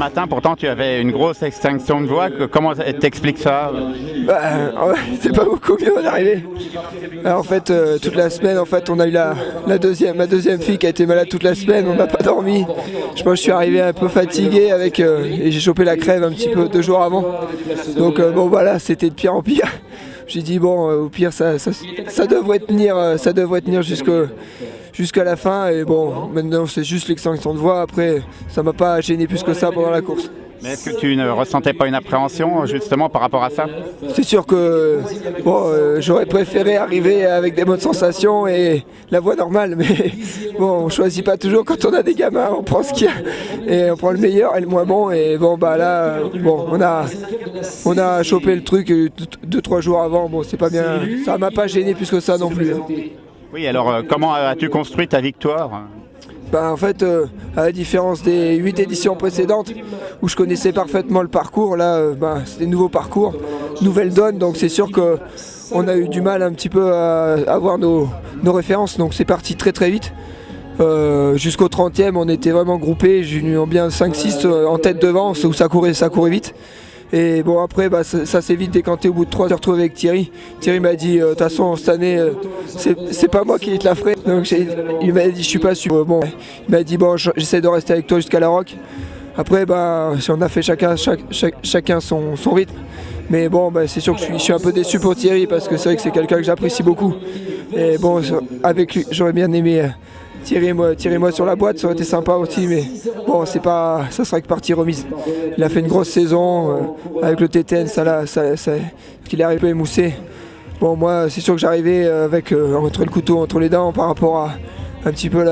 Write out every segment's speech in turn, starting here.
matin, pourtant tu avais une grosse extinction de voix. Comment t'expliques ça? C'est pas beaucoup mieux en arrivée. En fait, toute la semaine, en fait, on a eu ma deuxième fille qui a été malade toute la semaine. On n'a pas dormi. Je pense que je suis arrivé un peu fatigué et j'ai chopé la crève un petit peu 2 jours avant. Donc bon, voilà, c'était de pire en pire. J'ai dit bon, au pire, ça devrait tenir jusqu'à la fin. Et bon, maintenant c'est juste l'extinction de voix. Après, ça m'a pas gêné plus que ça pendant la course. Mais est-ce que tu ne ressentais pas une appréhension justement par rapport à ça? C'est sûr que bon, j'aurais préféré arriver avec des bonnes sensations et la voix normale, mais bon, on choisit pas toujours quand on a des gamins, on prend ce qu'il y a et on prend le meilleur et le moins bon. Et bon, bah là, bon, on a chopé le truc 2-3 jours avant. Bon, c'est pas bien, ça m'a pas gêné plus que ça non plus. Oui, alors comment as-tu construit ta victoire? En fait, à la différence des 8 éditions précédentes où je connaissais parfaitement le parcours, là c'est des nouveaux parcours, nouvelle donne, donc c'est sûr qu'on a eu du mal un petit peu à avoir nos références, donc c'est parti très très vite. Jusqu'au 30e, on était vraiment groupés, j'ai eu bien 5-6 en tête devant, où ça courait vite. Et bon, après ça s'est vite décanté au bout de 3 heures retrouvé avec Thierry. Thierry m'a dit de toute façon cette année c'est pas moi qui te la ferai. Donc il m'a dit je suis pas sûr. Bon, il m'a dit bon, j'essaie de rester avec toi jusqu'à la Roque. Après on a fait chacun son rythme. Mais bon, c'est sûr que je suis un peu déçu pour Thierry parce que c'est vrai que c'est quelqu'un que j'apprécie beaucoup. Et bon, avec lui j'aurais bien aimé tirer moi sur la boîte, ça aurait été sympa aussi, mais bon, ça sera que partie remise. Il a fait une grosse saison avec le TTN, qu'il est arrivé à émousser. Bon, moi, c'est sûr que j'arrivais avec entre le couteau entre les dents par rapport à un petit peu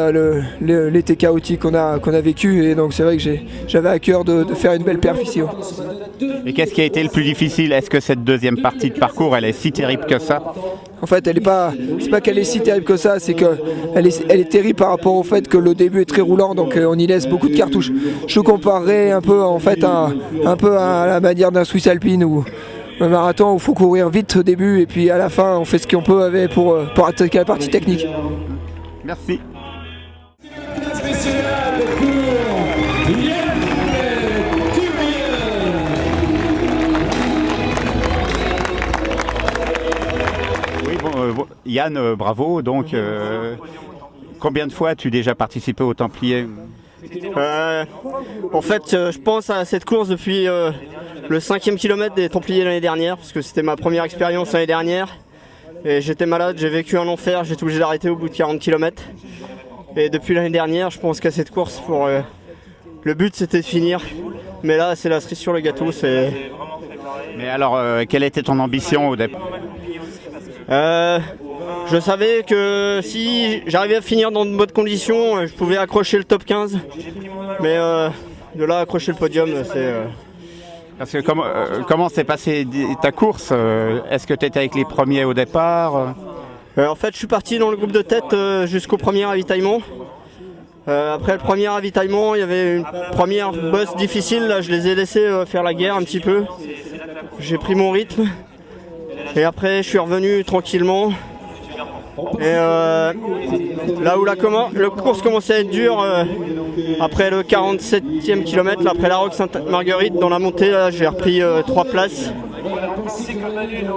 l'été chaotique qu'on a vécu, et donc c'est vrai que j'avais à cœur de faire une belle perf ici. Et qu'est-ce qui a été le plus difficile? Est-ce que cette deuxième partie de parcours, elle est si terrible que ça? En fait, c'est pas qu'elle est si terrible que ça, c'est qu'elle est terrible par rapport au fait que le début est très roulant, donc on y laisse beaucoup de cartouches. Je comparerais un peu en fait à la manière d'un Swiss Alpine ou un marathon où il faut courir vite au début et puis à la fin on fait ce qu'on peut avec pour attaquer la partie technique. Merci. Yann, bravo. Donc, combien de fois as-tu déjà participé au Templiers? En fait, je pense à cette course depuis le 5e kilomètre des Templiers l'année dernière, parce que c'était ma première expérience l'année dernière. Et j'étais malade, j'ai vécu un enfer, j'ai été obligé d'arrêter au bout de 40 km. Et depuis l'année dernière, je pense qu'à cette course, le but c'était de finir. Mais là, c'est la cerise sur le gâteau. Mais alors, quelle était ton ambition au départ? Je savais que si j'arrivais à finir dans de bonnes conditions, je pouvais accrocher le top 15. Mais de là, accrocher le podium, c'est... Parce que comment s'est passée ta course? Est-ce que tu étais avec les premiers au départ? En fait, je suis parti dans le groupe de tête jusqu'au premier ravitaillement. Après le premier ravitaillement, il y avait une première bosse difficile. Là, je les ai laissés faire la guerre un petit peu. J'ai pris mon rythme. Et après, je suis revenu tranquillement. Et là où la course commençait à être dure, après le 47e kilomètre, après la Roque Sainte-Marguerite, dans la montée, là, j'ai repris 3 places.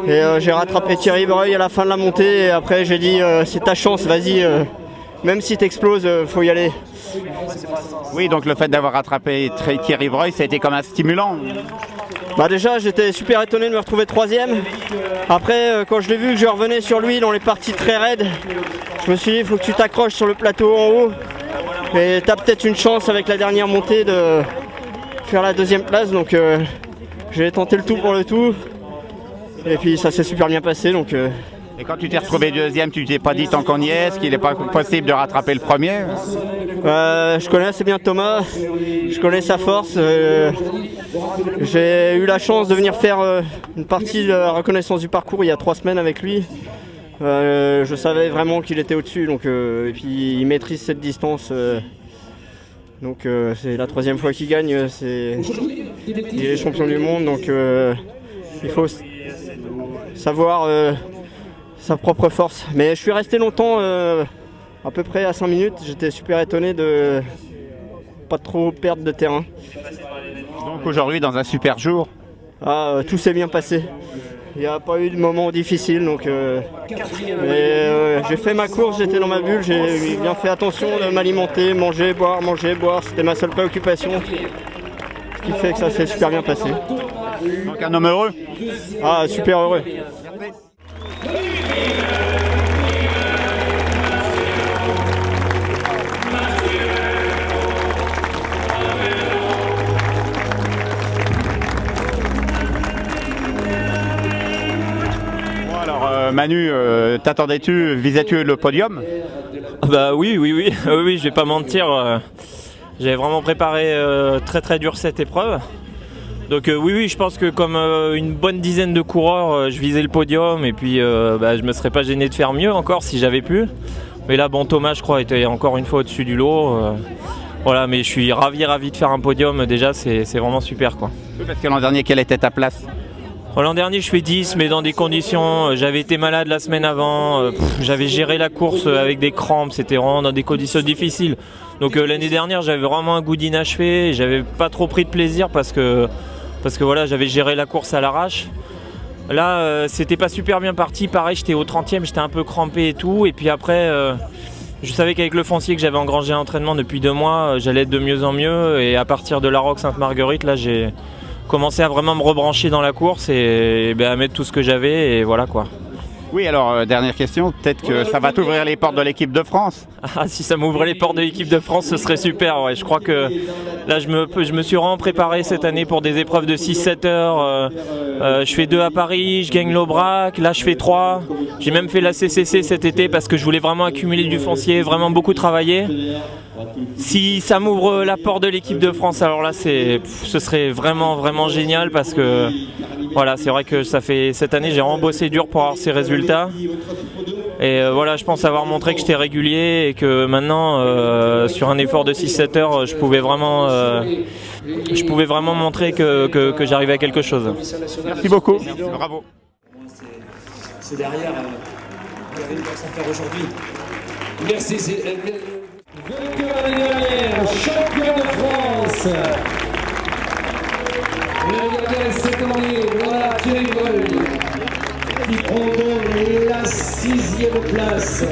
Et j'ai rattrapé Thierry Breuil à la fin de la montée. Et après, j'ai dit c'est ta chance, vas-y, même si t'exploses, faut y aller. Oui, donc le fait d'avoir rattrapé Thierry Breuil, ça a été comme un stimulant. Déjà, j'étais super étonné de me retrouver 3e. Après, quand je l'ai vu que je revenais sur lui dans les parties très raides, je me suis dit, il faut que tu t'accroches sur le plateau en haut. Et tu as peut-être une chance avec la dernière montée de faire la 2e place. Donc, j'ai tenté le tout pour le tout. Et puis, ça s'est super bien passé. Donc, Et quand tu t'es retrouvé 2e, tu t'es pas dit tant qu'on y est, est-ce qu'il n'est pas possible de rattraper le premier? Je connais assez bien Thomas, je connais sa force. J'ai eu la chance de venir faire une partie de la reconnaissance du parcours il y a 3 semaines avec lui. Je savais vraiment qu'il était au-dessus, donc, et puis il maîtrise cette distance. Donc c'est la 3e fois qu'il gagne, il est champion du monde, donc il faut savoir sa propre force. Mais je suis resté longtemps, à peu près à 5 minutes, j'étais super étonné de pas trop perdre de terrain. Donc aujourd'hui, dans un super jour. Tout s'est bien passé. Il n'y a pas eu de moment difficile, donc j'ai fait ma course, j'étais dans ma bulle, j'ai bien fait attention de m'alimenter, manger, boire, c'était ma seule préoccupation. Ce qui fait que ça s'est super bien passé. Donc un homme heureux. Super heureux. Manu, t'attendais-tu, visais-tu le podium? Bah oui, je vais pas mentir. J'avais vraiment préparé très dur cette épreuve. Donc oui, je pense que comme une bonne dizaine de coureurs, je visais le podium et puis je me serais pas gêné de faire mieux encore si j'avais pu. Mais là, Thomas, je crois, était encore une fois au-dessus du lot. Voilà, mais je suis ravi de faire un podium. Déjà, c'est vraiment super, quoi. Parce que l'an dernier, quelle était ta place? L'an dernier, je fais 10, mais dans des conditions. J'avais été malade la semaine avant. J'avais géré la course avec des crampes. C'était vraiment dans des conditions difficiles. Donc l'année dernière, j'avais vraiment un goût d'inachevé. J'avais pas trop pris de plaisir parce que voilà, j'avais géré la course à l'arrache. Là, c'était pas super bien parti. Pareil, j'étais au 30e, j'étais un peu crampé et tout. Et puis après, je savais qu'avec le foncier que j'avais engrangé un entraînement depuis 2 mois, j'allais être de mieux en mieux. Et à partir de la Roque Sainte-Marguerite, là, j'ai commencé à vraiment me rebrancher dans la course et à mettre tout ce que j'avais et voilà, quoi. Oui, alors dernière question, peut-être que ça va t'ouvrir les portes de l'équipe de France. Si ça m'ouvrait les portes de l'équipe de France, ce serait super. Ouais. Je crois que là, je me suis vraiment préparé cette année pour des épreuves de 6-7 heures. Je fais 2 à Paris, je gagne l'Aubrac, là je fais 3. J'ai même fait la CCC cet été parce que je voulais vraiment accumuler du foncier, vraiment beaucoup travailler. Si ça m'ouvre la porte de l'équipe de France, alors là ce serait vraiment génial parce que voilà, c'est vrai que cette année j'ai vraiment bossé dur pour avoir ces résultats et voilà, je pense avoir montré que j'étais régulier et que maintenant sur un effort de 6-7 heures je pouvais vraiment montrer que j'arrivais à quelque chose. Merci beaucoup. Bravo. C'est derrière, vous avez une place à faire aujourd'hui. Merci. Vainqueur l'année dernière, champion de France. Regardez cette année, voilà Thierry Breuil qui prend donc la 6e place.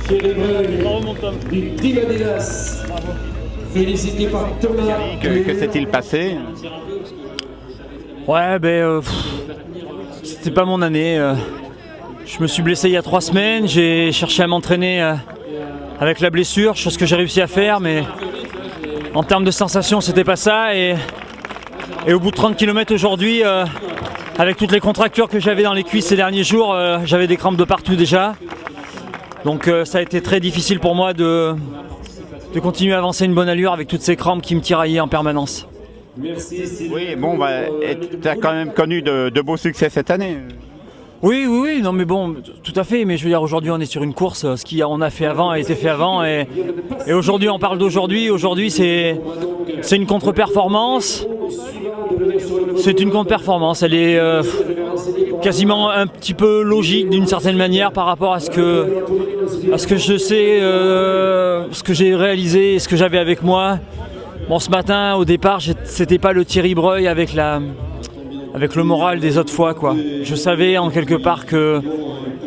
Thierry Breuil du Team Adidas. Félicité par Thomas. Que s'est-il passé? Ouais, c'était pas mon année. Je me suis blessé il y a 3 semaines. J'ai cherché à m'entraîner avec la blessure, chose que j'ai réussi à faire, mais en termes de sensations, c'était pas ça. Et au bout de 30 km aujourd'hui, avec toutes les contractures que j'avais dans les cuisses ces derniers jours, j'avais des crampes de partout déjà. Donc ça a été très difficile pour moi de continuer à avancer une bonne allure avec toutes ces crampes qui me tiraillaient en permanence. Oui, bon, tu as quand même connu de beaux succès cette année. Oui, non mais bon, tout à fait, mais je veux dire, aujourd'hui on est sur une course, ce qu'on a fait avant a été fait avant, et aujourd'hui on parle d'aujourd'hui, c'est une contre-performance, elle est quasiment un petit peu logique d'une certaine manière par rapport à ce que je sais, ce que j'ai réalisé, ce que j'avais avec moi. Bon, ce matin, au départ, c'était pas le Thierry Breuil avec le moral des autres fois, quoi. Je savais en quelque part que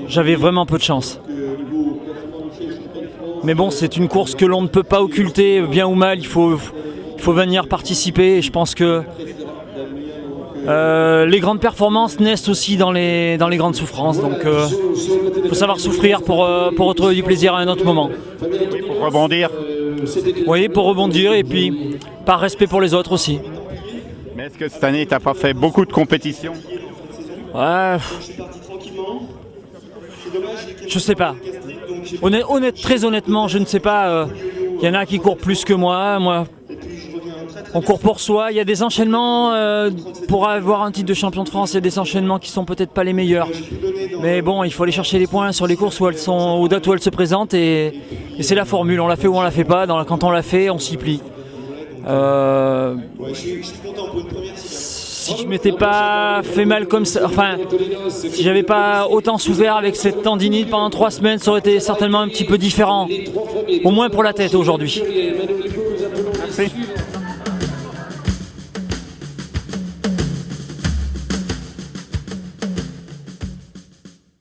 j'avais vraiment peu de chance. Mais bon, c'est une course que l'on ne peut pas occulter, bien ou mal, il faut venir participer. Et je pense que les grandes performances naissent aussi dans les grandes souffrances. Donc il faut savoir souffrir pour retrouver du plaisir à un autre moment. Oui, pour rebondir. Oui, pour rebondir et puis par respect pour les autres aussi. Mais est-ce que cette année, tu n'as pas fait beaucoup de compétitions? Ouais. Je sais pas. Très honnêtement, je ne sais pas. Il y en a qui courent plus que moi. On court pour soi. Il y a des enchaînements. Pour avoir un titre de champion de France, il y a des enchaînements qui sont peut-être pas les meilleurs. Mais bon, il faut aller chercher les points sur les courses aux dates où elles se présentent. Et c'est la formule. On l'a fait ou on l'a fait pas. Quand on l'a fait, on s'y plie. Si je m'étais pas fait mal comme ça, enfin, si j'avais pas autant souffert avec cette tendinite pendant 3 semaines, ça aurait été certainement un petit peu différent. Au moins pour la tête aujourd'hui. Merci.